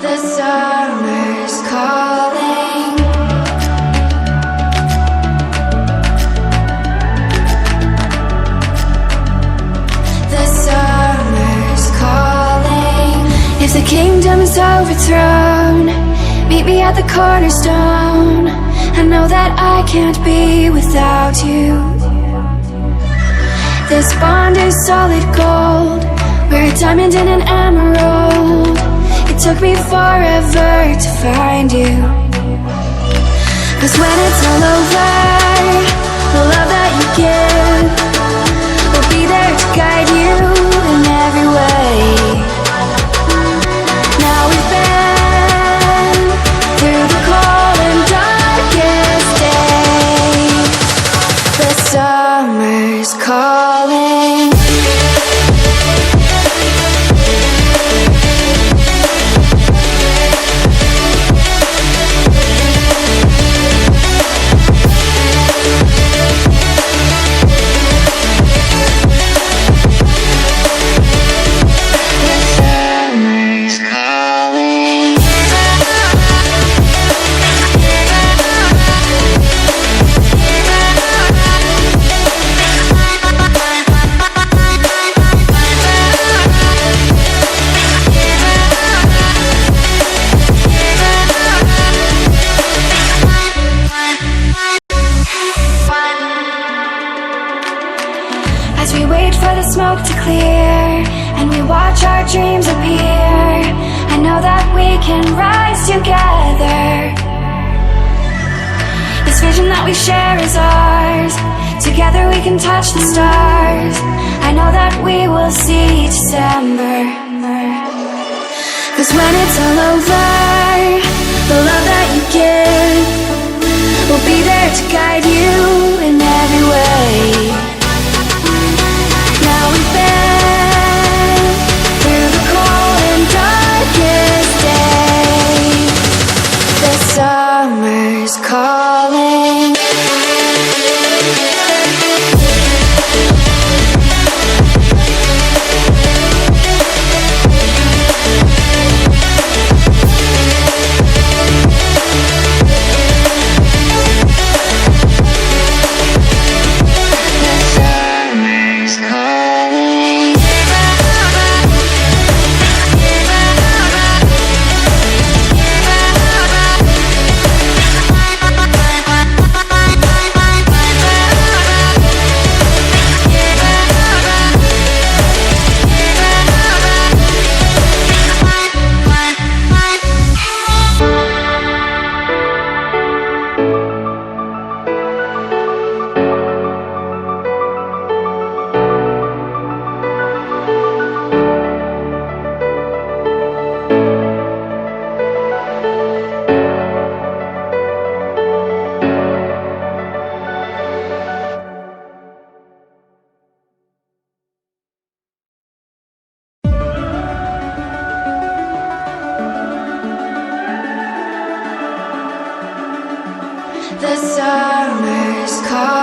The summer's calling. The summer's calling. If the kingdom's overthrown, meet me at the cornerstone. I know that I can't be without you. This bond is solid gold. We're a diamond and an emerald. It took me forever to find you. 'Cause when it's all over, the love that you give will be there to guide you in every way. Now we've been through the cold and darkest days. The summer's calling. As we wait for the smoke to clear and we watch our dreams appear, I know that we can rise together. This vision that we share is ours. Together we can touch the stars. I know that we will see December. 'Cause when it's all over, the love that you give will be there to guide you in every way. Now we've been through the cold and darkest days. The summer's calling. The summer's calling.